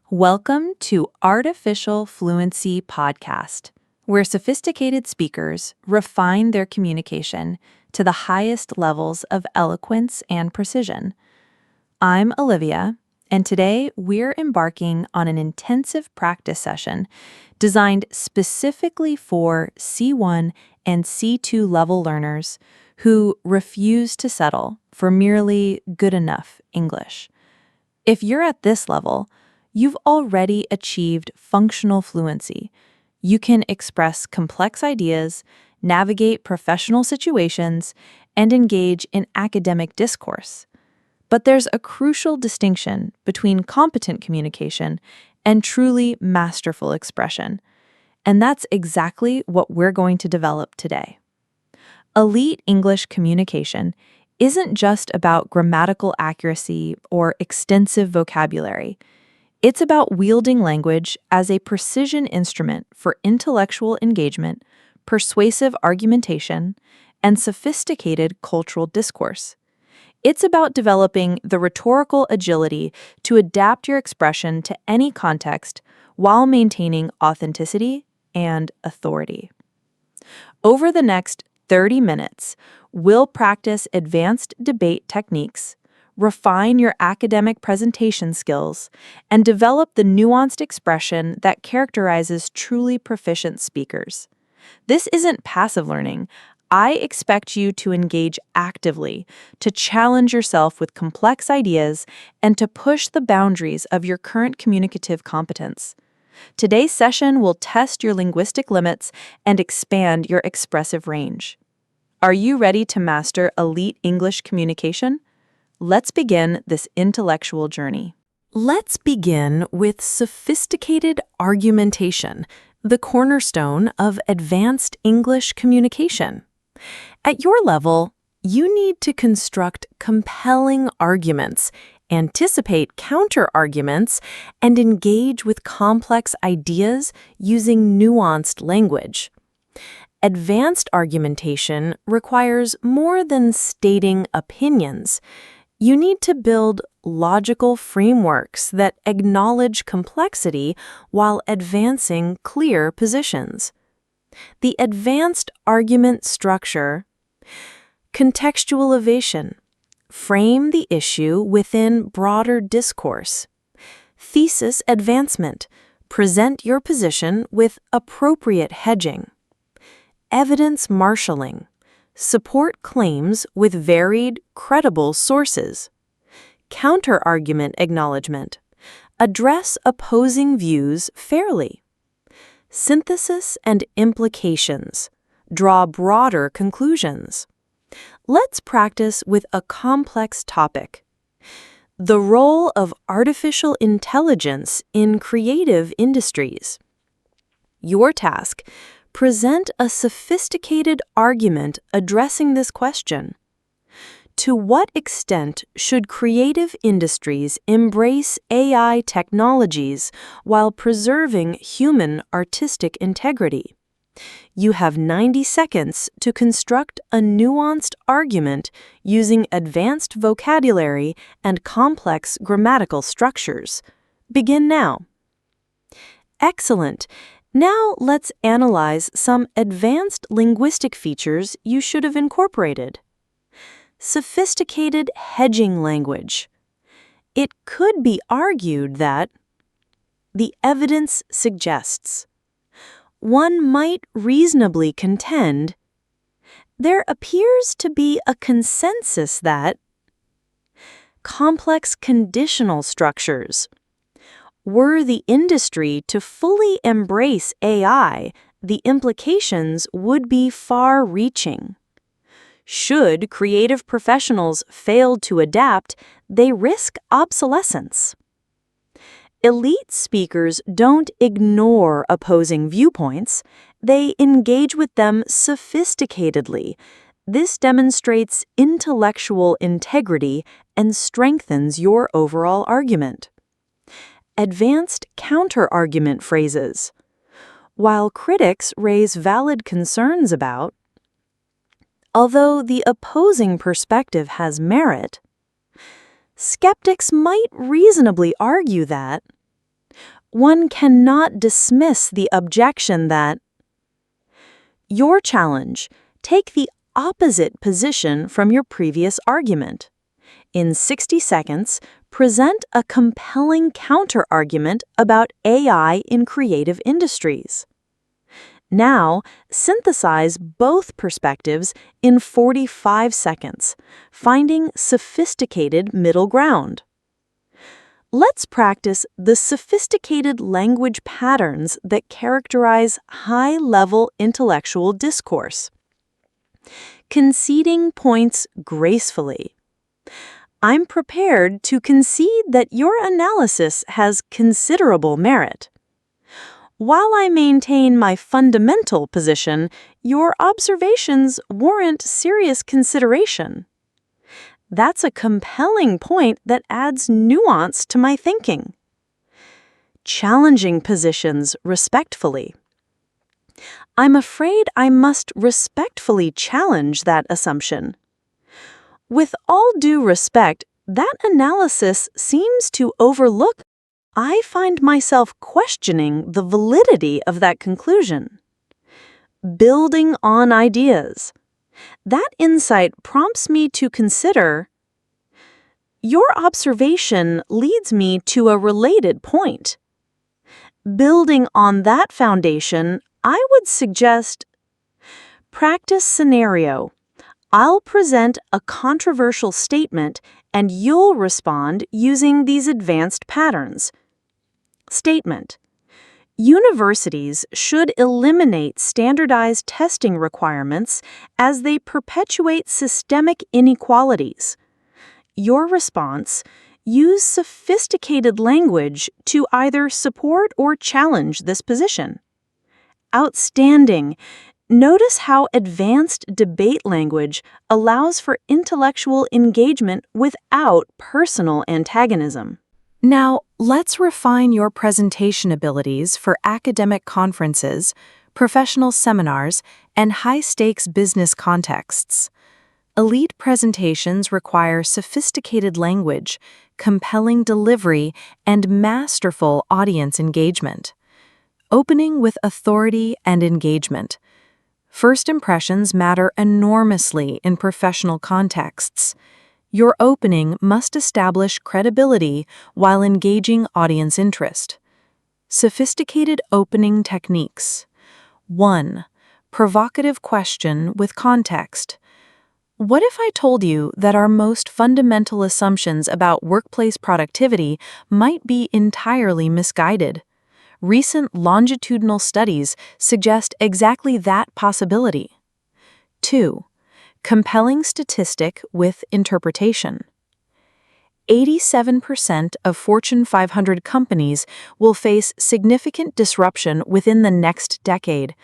Welcome to Artificial Fluency Podcast, where sophisticated speakers refine their communication to the highest levels of eloquence and precision. I'm Olivia, and today we're embarking on an intensive practice session designed specifically for C1 and C2 level learners who refuse to settle for merely good enough English. If you're at this level, you've already achieved functional fluency. You can express complex ideas, navigate professional situations, and engage in academic discourse. But there's a crucial distinction between competent communication and truly masterful expression. And that's exactly what we're going to develop today. Elite English communication isn't just about grammatical accuracy or extensive vocabulary. It's about wielding language as a precision instrument for intellectual engagement, persuasive argumentation, and sophisticated cultural discourse. It's about developing the rhetorical agility to adapt your expression to any context while maintaining authenticity and authority. Over the next 30 minutes, we'll practice advanced debate techniques, refine your academic presentation skills, and develop the nuanced expression that characterizes truly proficient speakers. This isn't passive learning. I expect you to engage actively, to challenge yourself with complex ideas, and to push the boundaries of your current communicative competence. Today's session will test your linguistic limits and expand your expressive range. Are you ready to master elite English communication? Let's begin this intellectual journey. Let's begin with sophisticated argumentation, the cornerstone of advanced English communication. At your level, you need to construct compelling arguments, anticipate counter-arguments, and engage with complex ideas using nuanced language. Advanced argumentation requires more than stating opinions. You need to build logical frameworks that acknowledge complexity while advancing clear positions. The advanced argument structure: contextualization, frame the issue within broader discourse. Thesis advancement, present your position with appropriate hedging. Evidence marshalling, support claims with varied, credible sources. Counter-argument acknowledgement, address opposing views fairly. Synthesis and implications, draw broader conclusions. Let's practice with a complex topic: the role of artificial intelligence in creative industries. Your task: present a sophisticated argument addressing this question. To what extent should creative industries embrace AI technologies while preserving human artistic integrity? You have 90 seconds to construct a nuanced argument using advanced vocabulary and complex grammatical structures. Begin now. Excellent. Now let's analyze some advanced linguistic features you should have incorporated. Sophisticated hedging language. It could be argued that the evidence suggests. One might reasonably contend there appears to be a consensus that complex conditional structures. Were the industry to fully embrace AI, the implications would be far-reaching. Should creative professionals fail to adapt, they risk obsolescence. Elite speakers don't ignore opposing viewpoints, they engage with them sophisticatedly. This demonstrates intellectual integrity and strengthens your overall argument. Advanced counter-argument phrases. While critics raise valid concerns about, although the opposing perspective has merit, skeptics might reasonably argue that one cannot dismiss the objection that your challenge, take the opposite position from your previous argument. In 60 seconds, present a compelling counter-argument about AI in creative industries. Now, synthesize both perspectives in 45 seconds, finding sophisticated middle ground. Let's practice the sophisticated language patterns that characterize high-level intellectual discourse. Conceding points gracefully. I'm prepared to concede that your analysis has considerable merit. While I maintain my fundamental position, your observations warrant serious consideration. That's a compelling point that adds nuance to my thinking. Challenging positions respectfully. I'm afraid I must respectfully challenge that assumption. With all due respect, that analysis seems to overlook. I find myself questioning the validity of that conclusion. Building on ideas. That insight prompts me to consider. Your observation leads me to a related point. Building on that foundation, I would suggest. Practice scenario. I'll present a controversial statement and you'll respond using these advanced patterns. Statement. Universities should eliminate standardized testing requirements as they perpetuate systemic inequalities. Your response. Use sophisticated language to either support or challenge this position. Outstanding. Notice how advanced debate language allows for intellectual engagement without personal antagonism. Now, let's refine your presentation abilities for academic conferences, professional seminars, and high-stakes business contexts. Elite presentations require sophisticated language, compelling delivery, and masterful audience engagement. Opening with authority and engagement. First impressions matter enormously in professional contexts. Your opening must establish credibility while engaging audience interest. Sophisticated opening techniques. 1. Provocative question with context. What if I told you that our most fundamental assumptions about workplace productivity might be entirely misguided? Recent longitudinal studies suggest exactly that possibility. 2. Compelling statistic with interpretation. 87% of Fortune 500 companies will face significant disruption within the next decade,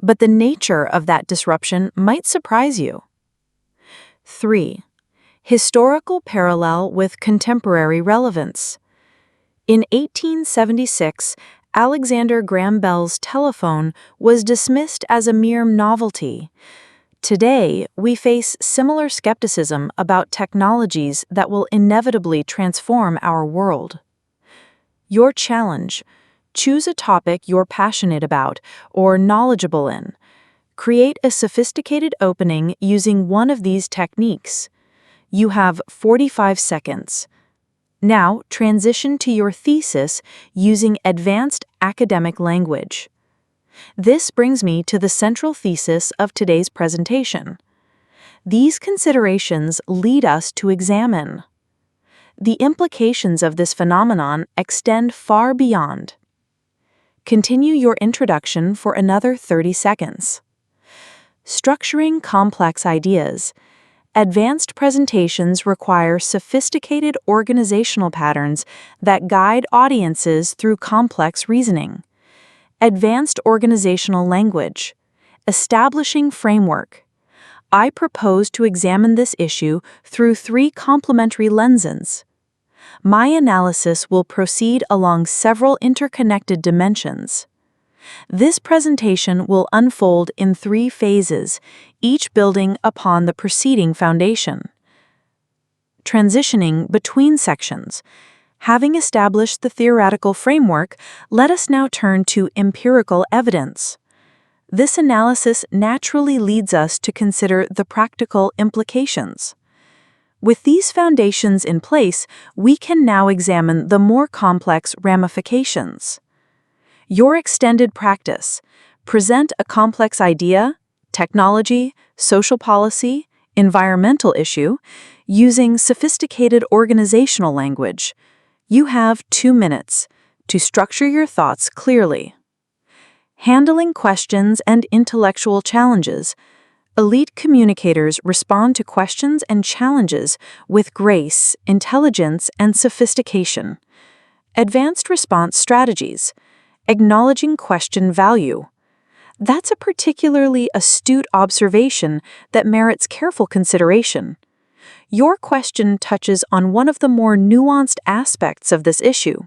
but the nature of that disruption might surprise you. 3. Historical parallel with contemporary relevance. In 1876, Alexander Graham Bell's telephone was dismissed as a mere novelty. Today, we face similar skepticism about technologies that will inevitably transform our world. Your challenge: choose a topic you're passionate about or knowledgeable in. Create a sophisticated opening using one of these techniques. You have 45 seconds. Now, transition to your thesis using advanced academic language. This brings me to the central thesis of today's presentation. These considerations lead us to examine. The implications of this phenomenon extend far beyond. Continue your introduction for another 30 seconds. Structuring complex ideas. Advanced presentations require sophisticated organizational patterns that guide audiences through complex reasoning. Advanced organizational language. Establishing framework. I propose to examine this issue through 3 complementary lenses. My analysis will proceed along several interconnected dimensions. This presentation will unfold in 3 phases, each building upon the preceding foundation. Transitioning between sections. Having established the theoretical framework, let us now turn to empirical evidence. This analysis naturally leads us to consider the practical implications. With these foundations in place, we can now examine the more complex ramifications. Your extended practice: present a complex idea, technology, social policy, environmental issue, using sophisticated organizational language. You have 2 minutes to structure your thoughts clearly. Handling questions and intellectual challenges. Elite communicators respond to questions and challenges with grace, intelligence, and sophistication. Advanced response strategies. Acknowledging question value. That's a particularly astute observation that merits careful consideration. Your question touches on one of the more nuanced aspects of this issue.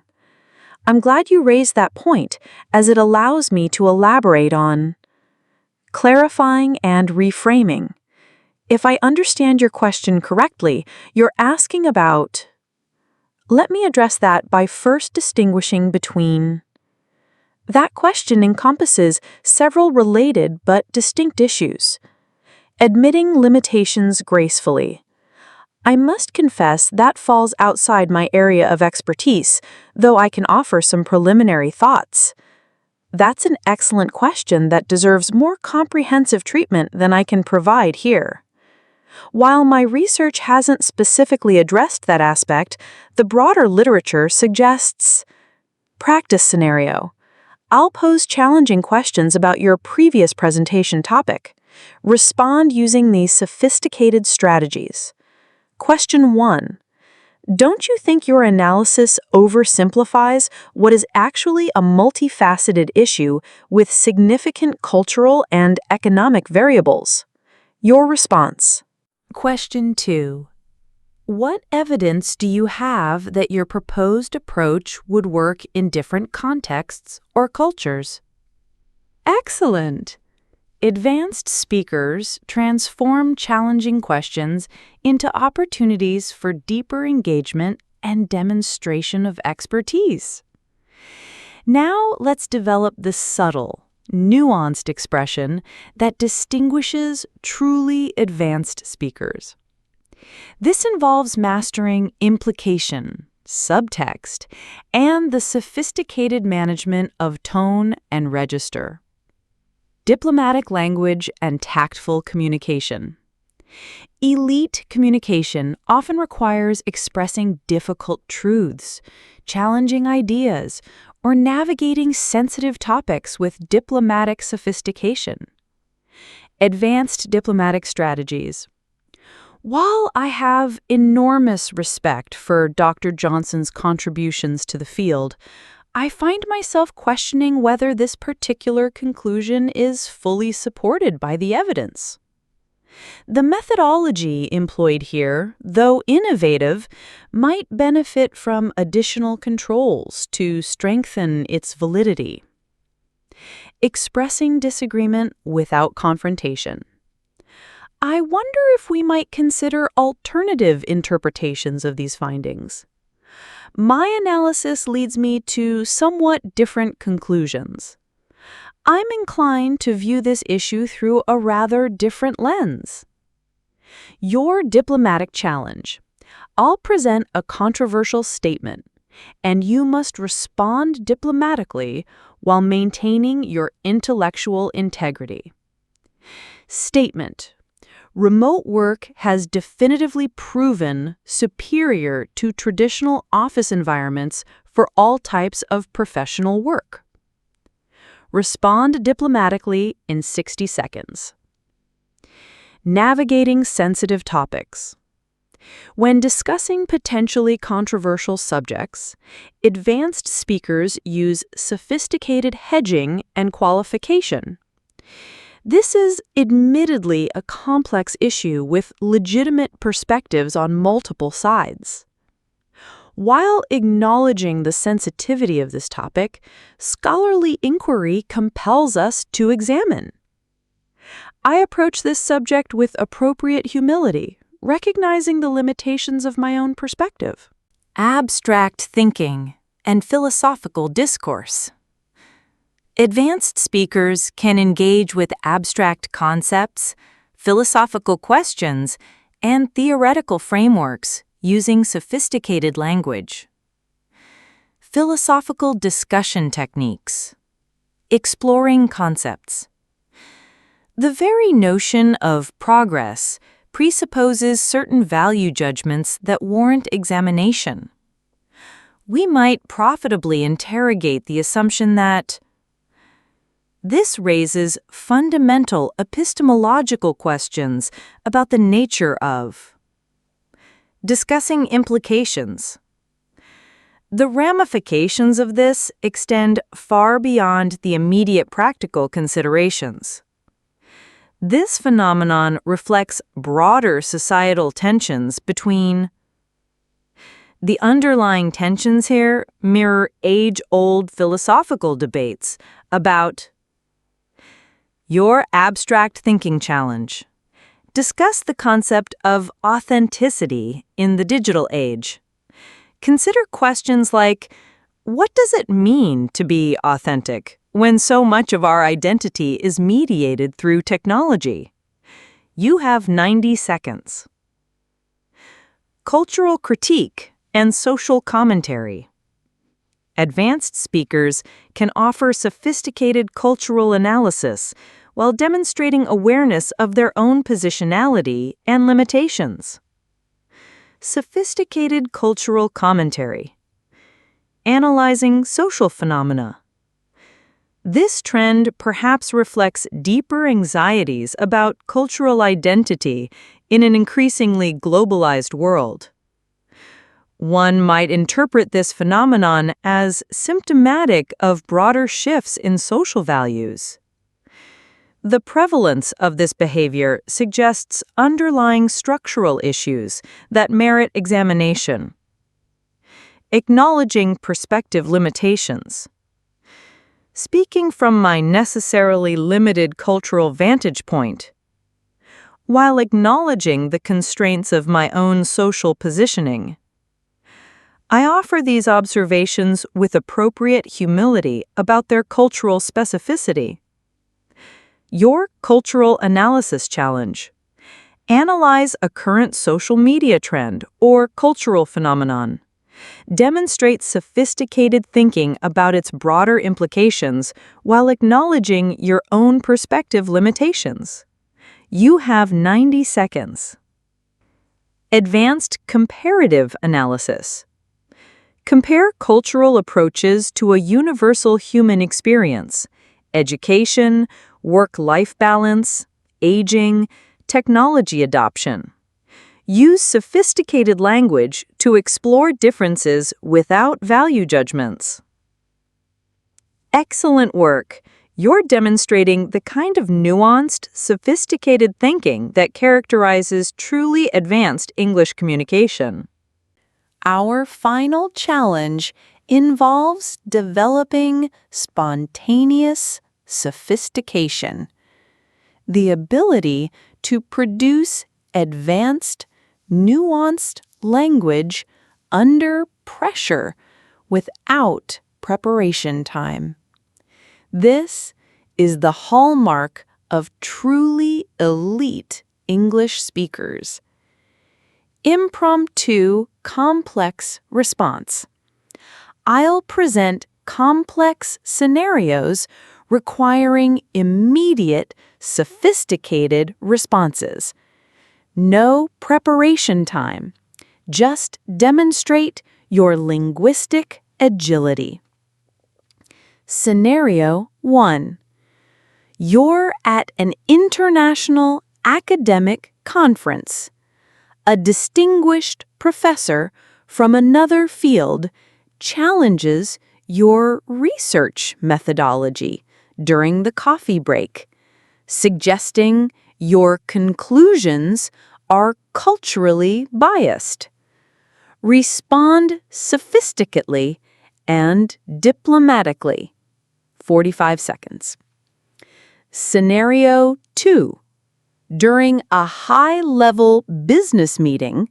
I'm glad you raised that point, as it allows me to elaborate on clarifying and reframing. If I understand your question correctly, you're asking about. Let me address that by first distinguishing between. That question encompasses several related but distinct issues. Admitting limitations gracefully. I must confess that falls outside my area of expertise, though I can offer some preliminary thoughts. That's an excellent question that deserves more comprehensive treatment than I can provide here. While my research hasn't specifically addressed that aspect, the broader literature suggests. Practice scenario. I'll pose challenging questions about your previous presentation topic. Respond using these sophisticated strategies. Question 1. Don't you think your analysis oversimplifies what is actually a multifaceted issue with significant cultural and economic variables? Your response. Question 2. What evidence do you have that your proposed approach would work in different contexts or cultures? Excellent! Advanced speakers transform challenging questions into opportunities for deeper engagement and demonstration of expertise. Now let's develop the subtle, nuanced expression that distinguishes truly advanced speakers. This involves mastering implication, subtext, and the sophisticated management of tone and register. Diplomatic language and tactful communication. Elite communication often requires expressing difficult truths, challenging ideas, or navigating sensitive topics with diplomatic sophistication. Advanced diplomatic strategies. While I have enormous respect for Dr. Johnson's contributions to the field, I find myself questioning whether this particular conclusion is fully supported by the evidence. The methodology employed here, though innovative, might benefit from additional controls to strengthen its validity. Expressing disagreement without confrontation. I wonder if we might consider alternative interpretations of these findings. My analysis leads me to somewhat different conclusions. I'm inclined to view this issue through a rather different lens. Your diplomatic challenge. I'll present a controversial statement, and you must respond diplomatically while maintaining your intellectual integrity. Statement. Remote work has definitively proven superior to traditional office environments for all types of professional work. Respond diplomatically in 60 seconds. Navigating sensitive topics. When discussing potentially controversial subjects, advanced speakers use sophisticated hedging and qualification. This is admittedly a complex issue with legitimate perspectives on multiple sides. While acknowledging the sensitivity of this topic, scholarly inquiry compels us to examine. I approach this subject with appropriate humility, recognizing the limitations of my own perspective. abstract thinking, and philosophical discourse. Advanced speakers can engage with abstract concepts, philosophical questions, and theoretical frameworks using sophisticated language. Philosophical discussion techniques. Exploring concepts. The very notion of progress presupposes certain value judgments that warrant examination. We might profitably interrogate the assumption that this raises fundamental epistemological questions about the nature of. Discussing implications. The ramifications of this extend far beyond the immediate practical considerations. This phenomenon reflects broader societal tensions between. The underlying tensions here mirror age-old philosophical debates about your abstract thinking challenge. Discuss the concept of authenticity in the digital age. Consider questions like, what does it mean to be authentic when so much of our identity is mediated through technology? You have 90 seconds. Cultural critique and social commentary. Advanced speakers can offer sophisticated cultural analysis while demonstrating awareness of their own positionality and limitations. Sophisticated cultural commentary. Analyzing social phenomena. This trend perhaps reflects deeper anxieties about cultural identity in an increasingly globalized world. One might interpret this phenomenon as symptomatic of broader shifts in social values. The prevalence of this behavior suggests underlying structural issues that merit examination. Acknowledging perspective limitations. Speaking from my necessarily limited cultural vantage point, while acknowledging the constraints of my own social positioning, I offer these observations with appropriate humility about their cultural specificity. Your cultural analysis challenge. Analyze a current social media trend or cultural phenomenon. Demonstrate sophisticated thinking about its broader implications while acknowledging your own perspective limitations. You have 90 seconds. Advanced comparative analysis. Compare cultural approaches to a universal human experience: education, work-life balance, aging, technology adoption. Use sophisticated language to explore differences without value judgments. Excellent work! You're demonstrating the kind of nuanced, sophisticated thinking that characterizes truly advanced English communication. Our final challenge involves developing spontaneous sophistication, the ability to produce advanced, nuanced language under pressure without preparation time. This is the hallmark of truly elite English speakers. Impromptu complex response. I'll present complex scenarios requiring immediate, sophisticated responses. No preparation time. Just demonstrate your linguistic agility. Scenario 1. You're at an international academic conference. A distinguished professor from another field challenges your research methodology during the coffee break, suggesting your conclusions are culturally biased. Respond sophisticately and diplomatically. 45 seconds. Scenario 2. During a high-level business meeting,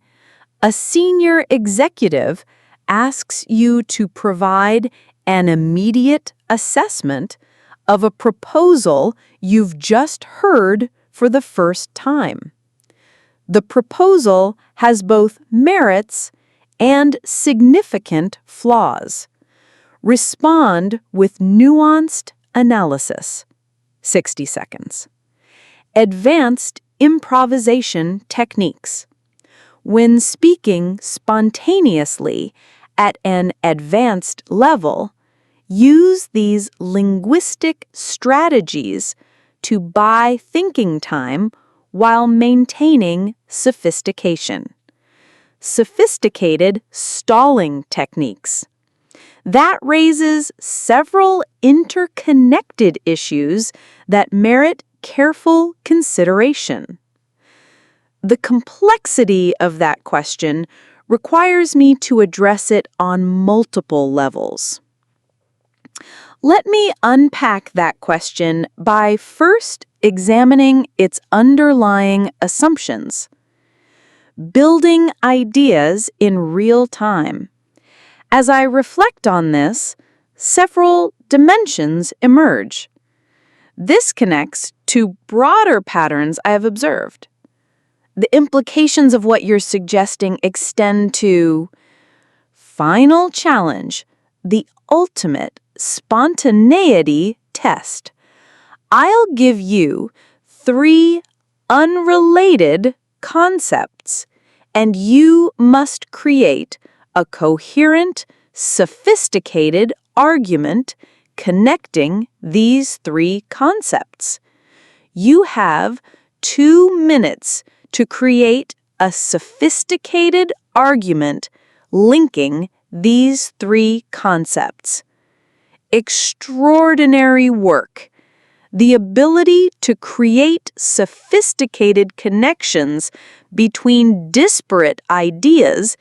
a senior executive asks you to provide an immediate assessment of a proposal you've just heard for the first time. The proposal has both merits and significant flaws. Respond with nuanced analysis. 60 seconds. Advanced improvisation techniques. When speaking spontaneously at an advanced level, use these linguistic strategies to buy thinking time while maintaining sophistication. Sophisticated stalling techniques. That raises several interconnected issues that merit careful consideration. The complexity of that question requires me to address it on multiple levels. Let me unpack that question by first examining its underlying assumptions. Building ideas in real time. As I reflect on this, several dimensions emerge. This connects to broader patterns I have observed. The implications of what you're suggesting extend to final challenge, the ultimate spontaneity test. I'll give you 3 unrelated concepts, and you must create a coherent, sophisticated argument connecting these 3 concepts. You have 2 minutes to create a sophisticated argument linking these 3 concepts. Extraordinary work. The ability to create sophisticated connections between disparate ideas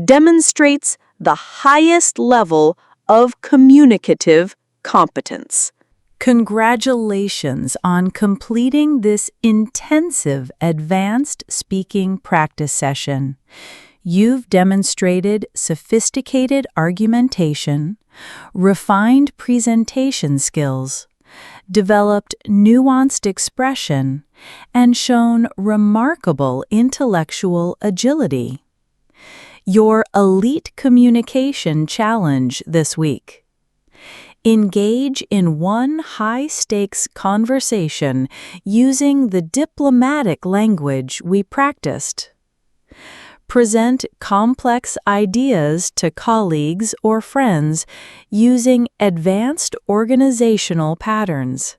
demonstrates the highest level of communicative competence. Congratulations on completing this intensive advanced speaking practice session. You've demonstrated sophisticated argumentation, refined presentation skills, developed nuanced expression, and shown remarkable intellectual agility. Your elite communication challenge this week. Engage in one high-stakes conversation using the diplomatic language we practiced. Present complex ideas to colleagues or friends using advanced organizational patterns.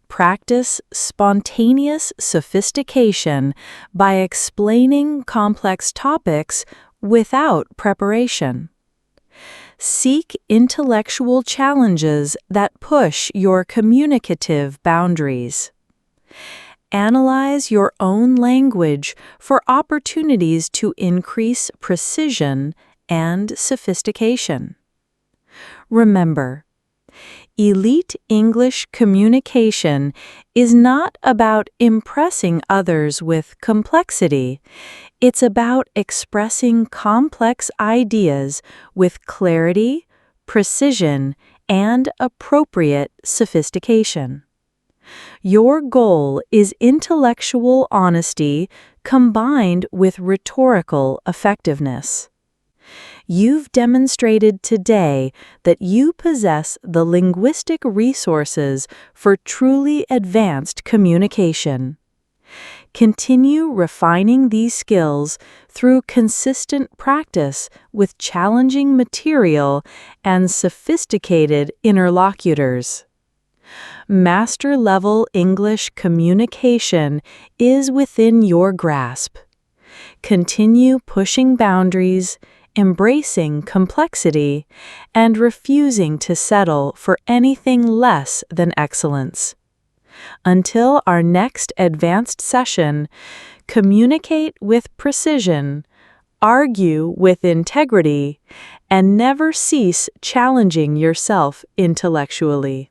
Practice spontaneous sophistication by explaining complex topics without preparation. Seek intellectual challenges that push your communicative boundaries. Analyze your own language for opportunities to increase precision and sophistication. Remember, elite English communication is not about impressing others with complexity. It's about expressing complex ideas with clarity, precision, and appropriate sophistication. Your goal is intellectual honesty combined with rhetorical effectiveness. You've demonstrated today that you possess the linguistic resources for truly advanced communication. Continue refining these skills through consistent practice with challenging material and sophisticated interlocutors. Master-level English communication is within your grasp. Continue pushing boundaries, embracing complexity, and refusing to settle for anything less than excellence. Until our next advanced session, communicate with precision, argue with integrity, and never cease challenging yourself intellectually.